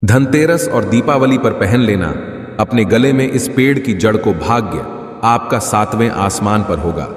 धनतेरस और दीपावली पर पहन लेना अपने गले में इस पेड़ की जड़ को भाग्य आपका 7वें आसमान पर होगा।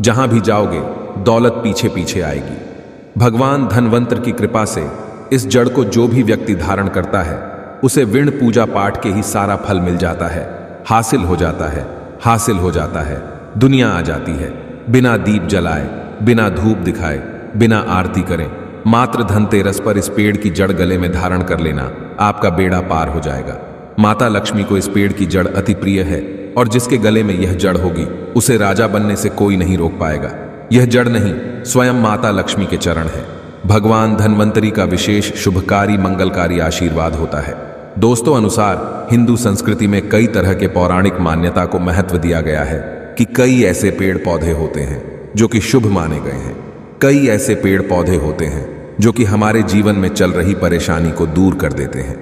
जहां भी जाओगे दौलत पीछे पीछे आएगी। भगवान धनवंतर की कृपा से इस जड़ को जो भी व्यक्ति धारण करता है उसे विण पूजा पाठ के ही सारा फल मिल जाता है, हासिल हो जाता है, हासिल हो जाता है। दुनिया आ जाती है बिना दीप जलाए, बिना धूप दिखाए, बिना आरती करें। मात्र धनतेरस पर इस पेड़ की जड़ गले में धारण कर लेना, आपका बेड़ा पार हो जाएगा। माता लक्ष्मी को इस पेड़ की जड़ अति प्रिय है और जिसके गले में यह जड़ होगी उसे राजा बनने से कोई नहीं रोक पाएगा। यह जड़ नहीं, स्वयं माता लक्ष्मी के चरण है। भगवान धनवंतरी का विशेष शुभकारी मंगलकारी आशीर्वाद होता है। दोस्तों, अनुसार हिंदू संस्कृति में कई तरह के पौराणिक मान्यता को महत्व दिया गया है कि कई ऐसे पेड़ पौधे होते हैं जो कि शुभ माने गए हैं। कई ऐसे पेड़ पौधे होते हैं जो कि हमारे जीवन में चल रही परेशानी को दूर कर देते हैं।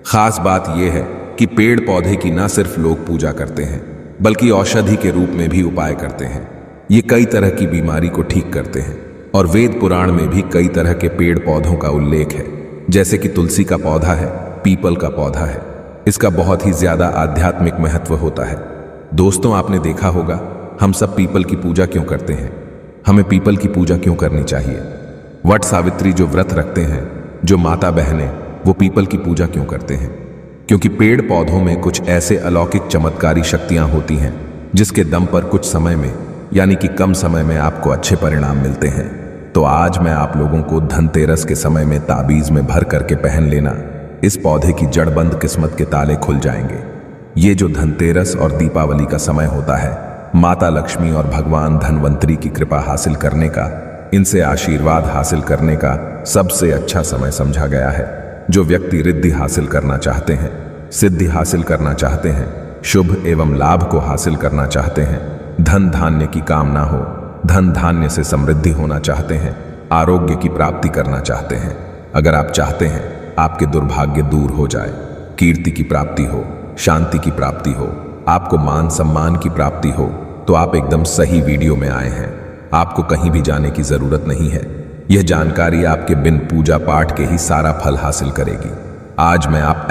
खास बात यह है कि पेड़ पौधे की न सिर्फ लोग पूजा करते हैं बल्कि औषधि के रूप में भी उपाय करते हैं। ये कई तरह की बीमारी को ठीक करते हैं और वेद पुराण में भी कई तरह के पेड़ पौधों का उल्लेख है, जैसे कि तुलसी का पौधा है, पीपल का पौधा है। इसका बहुत ही ज्यादा आध्यात्मिक महत्व होता है। दोस्तों, आपने देखा होगा हम सब पीपल की पूजा क्यों करते हैं। हमें पीपल की पूजा क्यों करनी चाहिए। वट सावित्री जो व्रत रखते हैं, जो माता बहनें, वो पीपल की पूजा क्यों करते हैं? क्योंकि पेड़ पौधों में कुछ ऐसे अलौकिक चमत्कारी शक्तियां होती हैं जिसके दम पर कुछ समय में, यानी कि कम समय में आपको अच्छे परिणाम मिलते हैं। तो आज मैं आप लोगों को धनतेरस के समय में ताबीज में भर करके पहन लेना, इस पौधे की जड़बंद किस्मत के ताले खुल जाएंगे। ये जो धनतेरस और दीपावली का समय होता है, माता लक्ष्मी और भगवान धनवंतरी की कृपा हासिल करने का, इनसे आशीर्वाद हासिल करने का सबसे अच्छा समय समझा गया है। जो व्यक्ति रिद्धि हासिल करना चाहते हैं, सिद्धि हासिल करना चाहते हैं, शुभ एवं लाभ को हासिल करना चाहते हैं, धन धान्य की कामना हो, धन धान्य से समृद्धि होना चाहते हैं, आरोग्य की प्राप्ति करना चाहते हैं, अगर आप चाहते हैं आपके दुर्भाग्य दूर हो जाए, कीर्ति की प्राप्ति हो, शांति की प्राप्ति हो, आपको मान सम्मान की प्राप्ति हो, तो आप एकदम सही वीडियो में आए हैं। आपको कहीं भी जाने की जरूरत नहीं है। यह जानकारी आपके बिन पूजा पाठ के ही सारा फल हासिल करेगी। आज मैं आप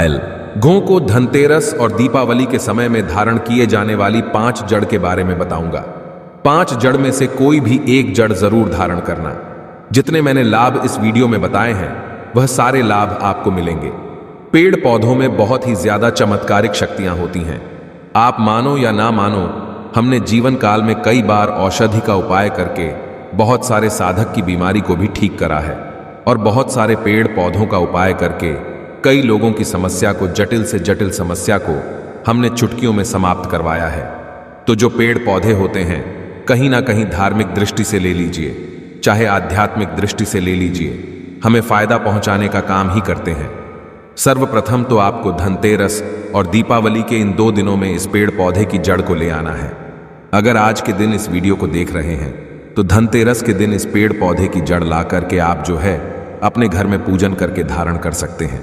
गो को धनतेरस और दीपावली के समय में धारण किए जाने वाली 5 जड़ के बारे में बताऊंगा। 5 जड़ में से कोई भी एक जड़ जरूर धारण करना। जितने मैंने लाभ इस वीडियो में बताए हैं वह सारे लाभ आपको मिलेंगे। पेड़ पौधों में बहुत ही ज्यादा चमत्कारिक शक्तियां होती हैं। आप मानो या ना मानो, हमने जीवन काल में कई बार औषधि का उपाय करके बहुत सारे साधक की बीमारी को भी ठीक करा है और बहुत सारे पेड़ पौधों का उपाय करके कई लोगों की समस्या को, जटिल से जटिल समस्या को हमने चुटकियों में समाप्त करवाया है। तो जो पेड़ पौधे होते हैं, कहीं ना कहीं धार्मिक दृष्टि से ले लीजिए, चाहे आध्यात्मिक दृष्टि से ले लीजिए, हमें फायदा पहुंचाने का काम ही करते हैं। सर्वप्रथम तो आपको धनतेरस और दीपावली के इन 2 दिनों में इस पेड़ पौधे की जड़ को ले आना है। अगर आज के दिन इस वीडियो को देख रहे हैं तो धनतेरस के दिन इस पेड़ पौधे की जड़ ला करके आप जो है अपने घर में पूजन करके धारण कर सकते हैं।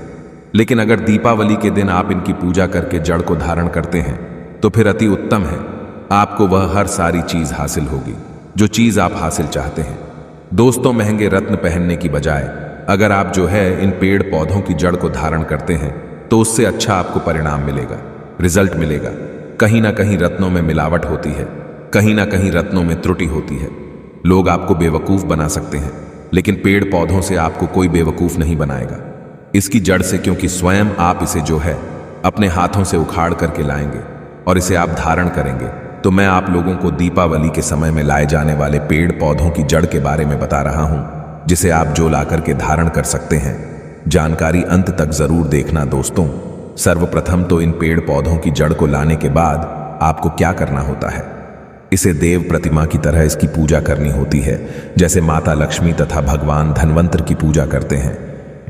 लेकिन अगर दीपावली के दिन आप इनकी पूजा करके जड़ को धारण करते हैं तो फिर अति उत्तम है। आपको वह हर सारी चीज हासिल होगी जो चीज आप हासिल चाहते हैं। दोस्तों, महंगे रत्न पहनने की बजाय अगर आप जो है इन पेड़ पौधों की जड़ को धारण करते हैं तो उससे अच्छा आपको परिणाम मिलेगा, रिजल्ट मिलेगा। कहीं ना कहीं रत्नों में मिलावट होती है, कहीं ना कहीं रत्नों में त्रुटि होती है। लोग आपको बेवकूफ बना सकते हैं, लेकिन पेड़ पौधों से आपको कोई बेवकूफ नहीं बनाएगा। इसकी जड़ से, क्योंकि स्वयं आप इसे जो है अपने हाथों से उखाड़ करके लाएंगे और इसे आप धारण करेंगे। तो मैं आप लोगों को दीपावली के समय में लाए जाने वाले पेड़ पौधों की जड़ के बारे में बता रहा हूं, जिसे आप जो ला करके धारण कर सकते हैं। जानकारी अंत तक जरूर देखना दोस्तों। सर्वप्रथम तो इन पेड़ पौधों की जड़ को लाने के बाद आपको क्या करना होता है, इसे देव प्रतिमा की तरह इसकी पूजा करनी होती है, जैसे माता लक्ष्मी तथा भगवान धनवंतर की पूजा करते हैं।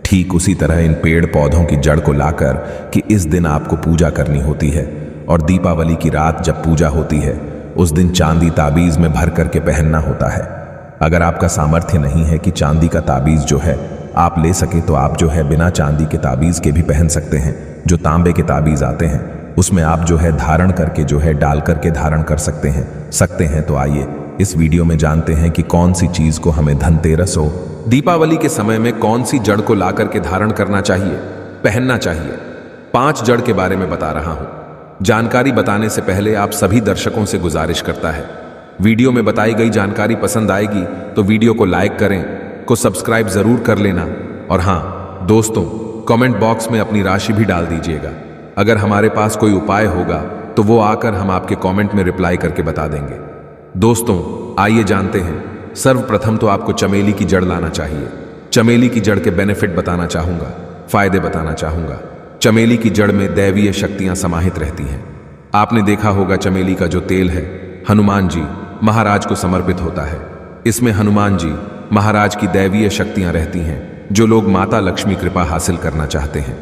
ठीक उसी तरह इन पेड़ पौधों की जड़ को लाकर कि इस दिन आपको पूजा करनी होती है और दीपावली की रात जब पूजा होती है उस दिन चांदी ताबीज में भर करके पहनना होता है। अगर आपका सामर्थ्य नहीं है कि चांदी का ताबीज जो है आप ले सके तो आप जो है बिना चांदी के ताबीज के भी पहन सकते हैं। जो तांबे के ताबीज आते हैं उसमें आप जो है धारण करके जो है डाल करके धारण कर सकते हैं। तो आइए इस वीडियो में जानते हैं कि कौन सी चीज को हमें धनतेरस हो, दीपावली के समय में कौन सी जड़ को ला करके धारण करना चाहिए। पहनना चाहिए। 5 जड़ के बारे में बता रहा हूं। जानकारी बताने से पहले आप सभी दर्शकों से गुजारिश करता है, वीडियो में बताई गई जानकारी पसंद आएगी तो वीडियो को लाइक करें, को सब्सक्राइब जरूर कर लेना। और हां दोस्तों, कमेंट बॉक्स में अपनी राशि भी डाल दीजिएगा। अगर हमारे पास कोई उपाय होगा तो वो आकर हम आपके कमेंट में रिप्लाई करके बता देंगे। दोस्तों आइए जानते हैं। सर्वप्रथम तो आपको चमेली की जड़ लाना चाहिए। चमेली की जड़ के बेनिफिट बताना चाहूंगा, फायदे बताना चाहूंगा। चमेली की जड़ में दैवीय शक्तियां समाहित रहती हैं। आपने देखा होगा चमेली का जो तेल है हनुमान जी महाराज को समर्पित होता है। इसमें हनुमान जी महाराज की दैवीय शक्तियां रहती हैं। जो लोग माता लक्ष्मी कृपा हासिल करना चाहते हैं,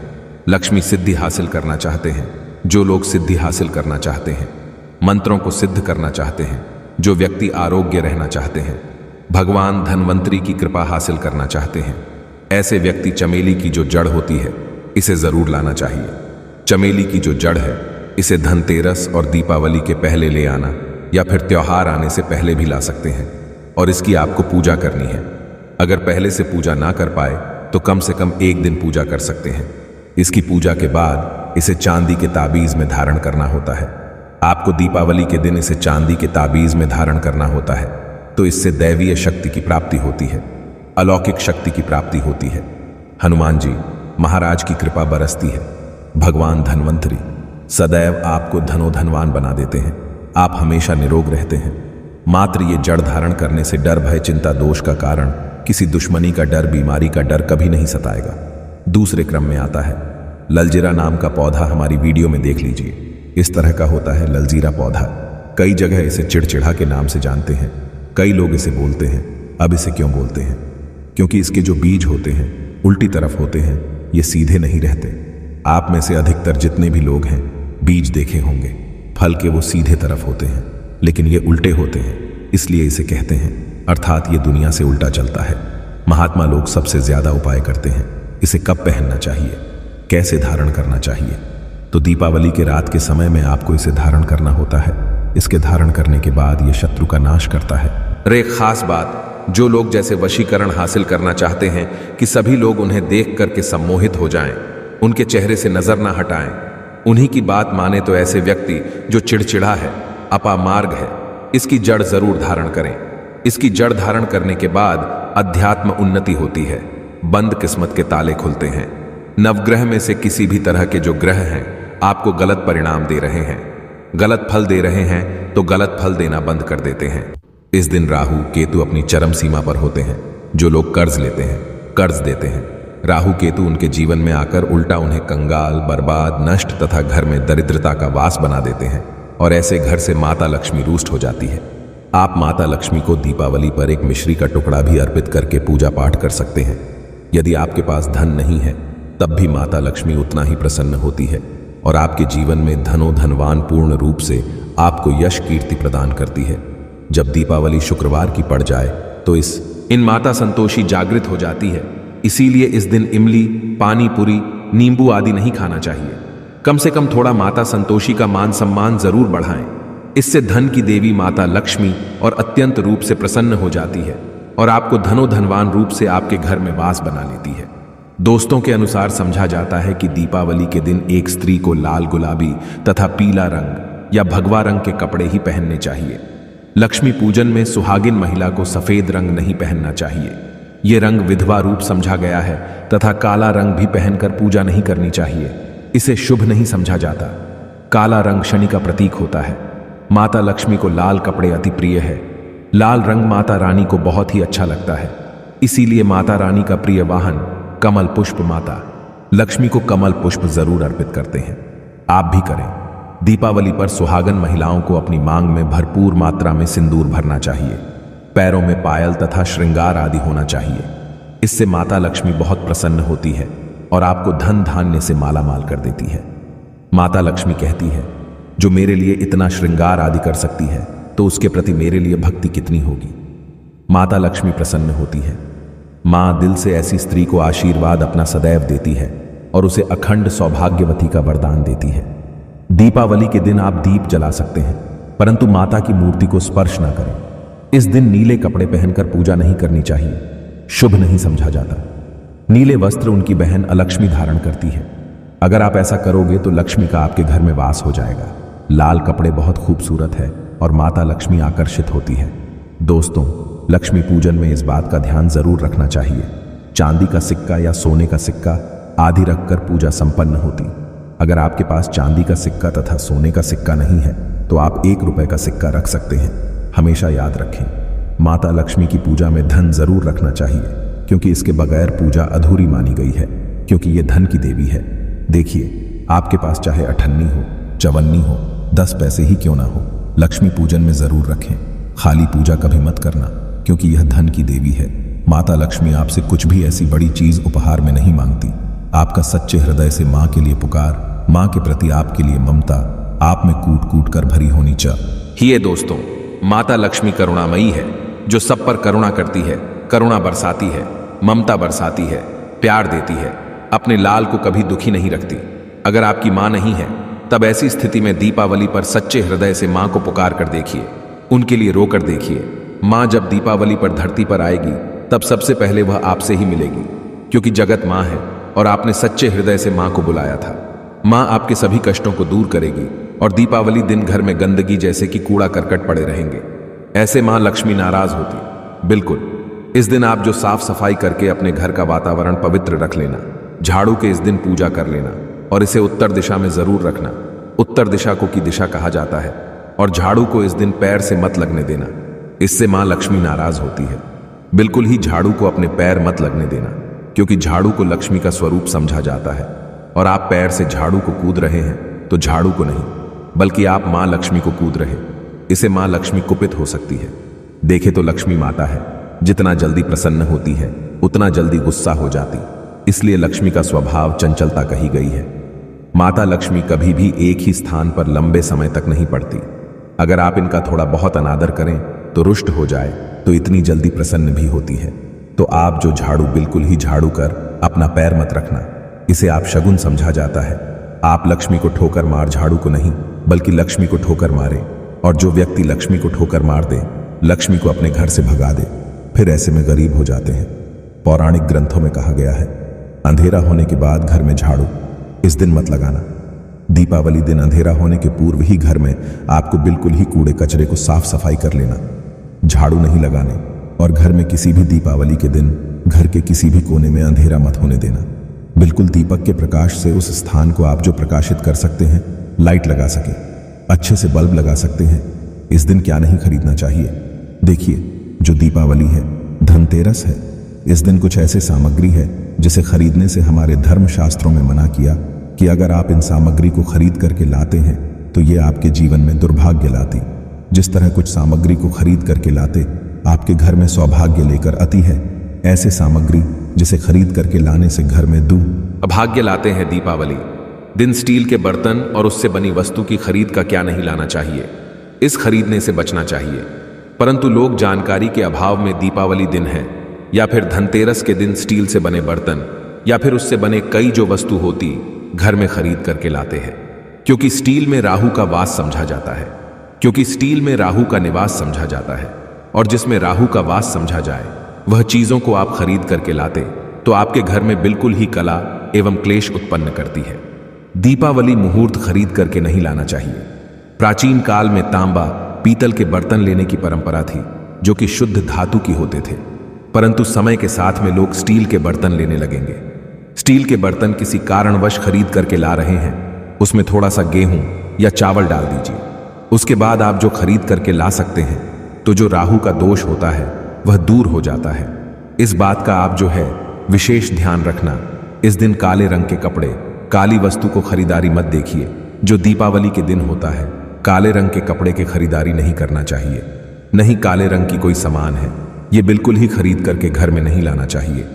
लक्ष्मी सिद्धि हासिल करना चाहते हैं, जो लोग सिद्धि हासिल करना चाहते हैं, मंत्रों को सिद्ध करना चाहते हैं, जो व्यक्ति आरोग्य रहना चाहते हैं, भगवान धनवंतरी की कृपा हासिल करना चाहते हैं, ऐसे व्यक्ति चमेली की जो जड़ होती है इसे जरूर लाना चाहिए। चमेली की जो जड़ है इसे धनतेरस और दीपावली के पहले ले आना या फिर त्योहार आने से पहले भी ला सकते हैं और इसकी आपको पूजा करनी है। अगर पहले से पूजा ना कर पाए तो कम से कम 1 दिन पूजा कर सकते हैं। इसकी पूजा के बाद इसे चांदी के ताबीज में धारण करना होता है। आपको दीपावली के दिन इसे चांदी के ताबीज में धारण करना होता है, तो इससे दैवीय शक्ति की प्राप्ति होती है, अलौकिक शक्ति की प्राप्ति होती है। हनुमान जी महाराज की कृपा बरसती है। भगवान धनवंतरी सदैव आपको धनोधनवान बना देते हैं। आप हमेशा निरोग रहते हैं। मात्र ये जड़ धारण करने से डर भय चिंता दोष का कारण, किसी दुश्मनी का डर, बीमारी का डर कभी नहीं सताएगा। दूसरे क्रम में आता है ललजीरा नाम का पौधा। हमारी वीडियो में देख लीजिए, इस तरह का होता है ललजीरा पौधा। कई जगह इसे चिड़चिड़ा के नाम से जानते हैं। कई लोग इसे बोलते हैं। अब इसे क्यों बोलते हैं? क्योंकि इसके जो बीज होते हैं उल्टी तरफ होते हैं, ये सीधे नहीं रहते। आप में से अधिकतर जितने भी लोग हैं बीज देखे होंगे, फल के वो सीधे तरफ होते हैं, लेकिन ये उल्टे होते हैं, इसलिए इसे कहते हैं, अर्थात ये दुनिया से उल्टा चलता है। महात्मा लोग सबसे ज्यादा उपाय करते हैं। इसे कब पहनना चाहिए, कैसे धारण करना चाहिए? तो दीपावली के रात के समय में आपको इसे धारण करना होता है। इसके धारण करने के बाद ये शत्रु का नाश करता है। और एक खास बात, जो लोग जैसे वशीकरण हासिल करना चाहते हैं कि सभी लोग उन्हें देख करके सम्मोहित हो जाएं, उनके चेहरे से नजर ना हटाएं, उन्हीं की बात माने तो ऐसे व्यक्ति जो चिड़चिड़ा है, अपामार्ग है, इसकी जड़ जरूर धारण करें। इसकी जड़ धारण करने के बाद अध्यात्म उन्नति होती है, बंद किस्मत के ताले खुलते हैं। नवग्रह में से किसी भी तरह के जो ग्रह हैं आपको गलत परिणाम दे रहे हैं, गलत फल दे रहे हैं, तो गलत फल देना बंद कर देते हैं। इस दिन राहु केतु अपनी चरम सीमा पर होते हैं। जो लोग कर्ज लेते हैं, कर्ज देते हैं, राहु केतु उनके जीवन में आकर उल्टा उन्हें कंगाल, बर्बाद, नष्ट तथा घर में दरिद्रता का वास बना देते हैं और ऐसे घर से माता लक्ष्मी रुष्ट हो जाती है। आप माता लक्ष्मी को दीपावली पर एक मिश्री का टुकड़ा भी अर्पित करके पूजा पाठ कर सकते हैं। यदि आपके पास धन नहीं है तब भी माता लक्ष्मी उतना ही प्रसन्न होती है और आपके जीवन में धनोधनवान पूर्ण रूप से आपको यश कीर्ति प्रदान करती है। जब दीपावली शुक्रवार की पड़ जाए तो इन माता संतोषी जागृत हो जाती है। इसीलिए इस दिन इमली, पानी पूरी, नींबू आदि नहीं खाना चाहिए। कम से कम थोड़ा माता संतोषी का मान सम्मान जरूर बढ़ाएं। इससे धन की देवी माता लक्ष्मी और अत्यंत रूप से प्रसन्न हो जाती है और आपको धनोधनवान रूप से आपके घर में वास बना लेती है। दोस्तों के अनुसार समझा जाता है कि दीपावली के दिन एक स्त्री को लाल, गुलाबी तथा पीला रंग या भगवा रंग के कपड़े ही पहनने चाहिए। लक्ष्मी पूजन में सुहागिन महिला को सफेद रंग नहीं पहनना चाहिए। ये रंग विधवा रूप समझा गया है तथा काला रंग भी पहनकर पूजा नहीं करनी चाहिए। इसे शुभ नहीं समझा जाता। काला रंग शनि का प्रतीक होता है। माता लक्ष्मी को लाल कपड़े अति प्रिय है। लाल रंग माता रानी को बहुत ही अच्छा लगता है। इसीलिए माता रानी का प्रिय वाहन कमल पुष्प, माता लक्ष्मी को कमल पुष्प जरूर अर्पित करते हैं। आप भी करें। दीपावली पर सुहागन महिलाओं को अपनी मांग में भरपूर मात्रा में सिंदूर भरना चाहिए। पैरों में पायल तथा श्रृंगार आदि होना चाहिए। इससे माता लक्ष्मी बहुत प्रसन्न होती है और आपको धन धान्य से माला माल कर देती है। माता लक्ष्मी कहती है, जो मेरे लिए इतना श्रृंगार आदि कर सकती है तो उसके प्रति मेरे लिए भक्ति कितनी होगी। माता लक्ष्मी प्रसन्न होती है। मां दिल से ऐसी स्त्री को आशीर्वाद अपना सदैव देती है और उसे अखंड सौभाग्यवती का वरदान देती है। दीपावली के दिन आप दीप जला सकते हैं, परंतु माता की मूर्ति को स्पर्श न करें। इस दिन नीले कपड़े पहनकर पूजा नहीं करनी चाहिए, शुभ नहीं समझा जाता। नीले वस्त्र उनकी बहन अलक्ष्मी धारण करती है। अगर आप ऐसा करोगे तो लक्ष्मी का आपके घर में वास हो जाएगा। लाल कपड़े बहुत खूबसूरत है और माता लक्ष्मी आकर्षित होती है। दोस्तों, लक्ष्मी पूजन में इस बात का ध्यान जरूर रखना चाहिए, चांदी का सिक्का या सोने का सिक्का आदि रखकर पूजा संपन्न होती। अगर आपके पास चांदी का सिक्का तथा सोने का सिक्का नहीं है तो आप 1 रुपए का सिक्का रख सकते हैं। हमेशा याद रखें, माता लक्ष्मी की पूजा में धन जरूर रखना चाहिए, क्योंकि इसके बगैर पूजा अधूरी मानी गई है, क्योंकि ये धन की देवी है। देखिए, आपके पास चाहे अठन्नी हो, चवन्नी हो, 10 पैसे ही क्यों ना हो, लक्ष्मी पूजन में जरूर रखें। खाली पूजा कभी मत करना, क्योंकि यह धन की देवी है। माता लक्ष्मी आपसे कुछ भी ऐसी बड़ी चीज उपहार में नहीं मांगती। आपका सच्चे हृदय से माँ के लिए पुकार, माँ के प्रति आपके लिए ममता आप में कूट कूट कर भरी होनी चाहिए। दोस्तों, माता लक्ष्मी करुणामयी है, जो सब पर करुणा करती है, करुणा बरसाती है, ममता बरसाती है, प्यार देती है, अपने लाल को कभी दुखी नहीं रखती। अगर आपकी माँ नहीं है तब ऐसी स्थिति में दीपावली पर सच्चे हृदय से माँ को पुकार कर देखिए, उनके लिए रोकर देखिए। माँ जब दीपावली पर धरती पर आएगी तब सबसे पहले वह आपसे ही मिलेगी, क्योंकि जगत माँ है और आपने सच्चे हृदय से माँ को बुलाया था। माँ आपके सभी कष्टों को दूर करेगी और दीपावली दिन घर में गंदगी जैसे कि कूड़ा करकट पड़े रहेंगे, ऐसे माँ लक्ष्मी नाराज होती। बिल्कुल, इस दिन आप जो साफ सफाई करके अपने घर का वातावरण पवित्र रख लेना, झाड़ू के इस दिन पूजा कर लेना और इसे उत्तर दिशा में जरूर रखना। उत्तर दिशा को की दिशा कहा जाता है और झाड़ू को इस दिन पैर से मत लगने देना, इससे माँ लक्ष्मी नाराज होती है। बिल्कुल ही झाड़ू को अपने पैर मत लगने देना, क्योंकि झाड़ू को लक्ष्मी का स्वरूप समझा जाता है और आप पैर से झाड़ू को कूद रहे हैं तो झाड़ू को नहीं, बल्कि आप माँ लक्ष्मी को कूद रहे, इसे माँ लक्ष्मी कुपित हो सकती है। देखे तो लक्ष्मी माता है, जितना जल्दी प्रसन्न होती है उतना जल्दी गुस्सा हो जाती, इसलिए लक्ष्मी का स्वभाव चंचलता कही गई है। माता लक्ष्मी कभी भी एक ही स्थान पर लंबे समय तक नहीं पड़ती। अगर आप इनका थोड़ा बहुत अनादर करें तो रुष्ट हो जाए तो इतनी जल्दी प्रसन्न भी होती है। तो आप जो झाड़ू बिल्कुल ही झाड़ू कर अपना पैर मत रखना, इसे आप शगुन समझा जाता है। आप लक्ष्मी को ठोकर मार झाड़ू को नहीं, बल्कि लक्ष्मी को ठोकर मारे, और जो व्यक्ति लक्ष्मी को ठोकर मार दे, लक्ष्मी को अपने घर से भगा दे, फिर ऐसे में गरीब हो जाते हैं। पौराणिक ग्रंथों में कहा गया है, अंधेरा होने के बाद घर में झाड़ू इस दिन मत लगाना। दीपावली दिन अंधेरा होने के पूर्व ही घर में आपको बिल्कुल ही कूड़े कचरे को साफ सफाई कर लेना, झाड़ू नहीं लगाने, और घर में किसी भी दीपावली के दिन घर के किसी भी कोने में अंधेरा मत होने देना। बिल्कुल दीपक के प्रकाश से उस स्थान को आप जो प्रकाशित कर सकते हैं, लाइट लगा सके, अच्छे से बल्ब लगा सकते हैं, इस दिन क्या नहीं खरीदना चाहिए। देखिए, जो दीपावली है, धनतेरस है, इस दिन कुछ ऐसे सामग्री है जिसे खरीदने से हमारे धर्म शास्त्रों में मना किया कि अगर आप इन सामग्री को खरीद करके लाते हैं तो ये आपके जीवन में दुर्भाग्य लाती। जिस तरह कुछ सामग्री को खरीद करके लाते आपके घर में सौभाग्य लेकर आती है, ऐसे सामग्री जिसे खरीद करके लाने से घर में अभाग्य लाते हैं। दीपावली दिन स्टील के बर्तन और उससे बनी वस्तु की खरीद का क्या नहीं लाना चाहिए, इस खरीदने से बचना चाहिए। परंतु लोग जानकारी के अभाव में दीपावली दिन है या फिर धनतेरस के दिन स्टील से बने बर्तन या फिर उससे बने कई जो वस्तु होती घर में खरीद करके लाते हैं, क्योंकि स्टील में राहु का वास समझा जाता है, क्योंकि स्टील में राहु का निवास समझा जाता है, और जिसमें राहु का वास समझा जाए वह चीजों को आप खरीद करके लाते तो आपके घर में बिल्कुल ही कला एवं क्लेश उत्पन्न करती है। दीपावली मुहूर्त खरीद करके नहीं लाना चाहिए। प्राचीन काल में तांबा, पीतल के बर्तन लेने की परंपरा थी जो कि शुद्ध धातु की होते थे, परंतु समय के साथ में लोग स्टील के बर्तन लेने लगेंगे। स्टील के बर्तन किसी कारणवश खरीद करके ला रहे हैं, उसमें थोड़ा सा गेहूं या चावल डाल दीजिए, उसके बाद आप जो खरीद करके ला सकते हैं तो जो राहु का दोष होता है वह दूर हो जाता है। इस बात का आप जो है विशेष ध्यान रखना। इस दिन काले रंग के कपड़े, काली वस्तु को खरीदारी मत देखिए। जो दीपावली के दिन होता है, काले रंग के कपड़े की खरीदारी नहीं करना चाहिए। नहीं काले रंग की कोई सामान है, ये बिल्कुल ही खरीद करके घर में नहीं लाना चाहिए,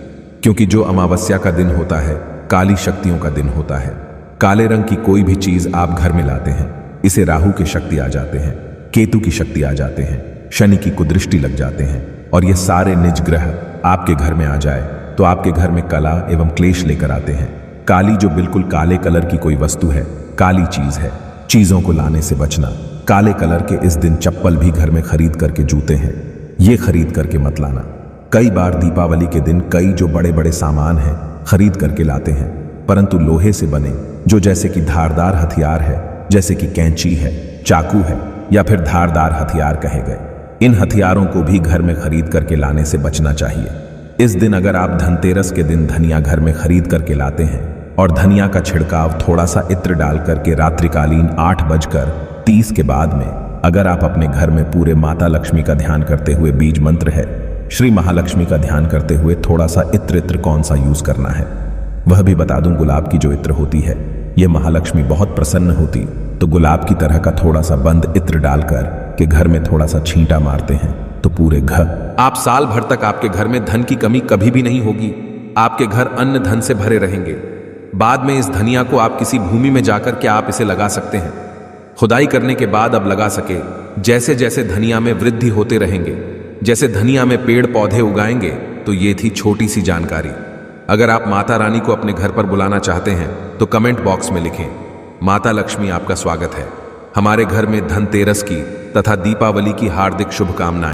क्योंकि जो अमावस्या का दिन होता है काली शक्तियों का दिन होता है। काले रंग की कोई भी चीज आप घर में लाते हैं, इसे राहु की शक्ति आ जाते हैं, केतु की शक्ति आ जाते हैं, शनि की कुदृष्टि लग जाते हैं, और ये सारे निज ग्रह आपके घर में आ जाए तो आपके घर में कला एवं क्लेश लेकर आते हैं। काली जो बिल्कुल काले कलर की कोई वस्तु है, काली चीज है, चीजों को लाने से बचना। काले कलर के इस दिन चप्पल भी घर में खरीद करके, जूते हैं ये खरीद करके मत लाना। कई बार दीपावली के दिन कई जो बड़े बड़े सामान हैं खरीद करके लाते हैं, परंतु लोहे से बने जो जैसे कि धारदार हथियार है, जैसे कि कैंची है, चाकू है या फिर धारदार हथियार कहे गए, इन हथियारों को भी घर में खरीद करके लाने से बचना चाहिए। इस दिन अगर आप धनतेरस के दिन धनिया घर में खरीद करके लाते हैं और धनिया का छिड़काव थोड़ा सा इत्र डाल करके रात्रिकालीन 8:30 के बाद में अगर आप अपने घर में पूरे माता लक्ष्मी का ध्यान करते हुए बीज मंत्र है श्री महालक्ष्मी का ध्यान करते हुए थोड़ा सा इत्र कौन सा यूज करना है वह भी बता दूं, गुलाब की जो इत्र होती है यह महालक्ष्मी बहुत प्रसन्न होती, तो गुलाब की तरह का थोड़ा सा बंद इत्र डालकर के घर में थोड़ा सा छींटा मारते हैं तो पूरे घर आप साल भर तक आपके घर में धन की कमी कभी भी नहीं होगी। आपके घर अन्न धन से भरे रहेंगे। बाद में इस धनिया को आप किसी भूमि में जाकर के आप इसे लगा सकते हैं। खुदाई करने के बाद अब लगा सके, जैसे जैसे धनिया में वृद्धि होते रहेंगे, जैसे धनिया में पेड़ पौधे उगाएंगे। तो ये थी छोटी सी जानकारी। अगर आप माता रानी को अपने घर पर बुलाना चाहते हैं तो कमेंट बॉक्स में लिखें, माता लक्ष्मी आपका स्वागत है। हमारे घर में धनतेरस की तथा दीपावली की हार्दिक शुभकामनाएं।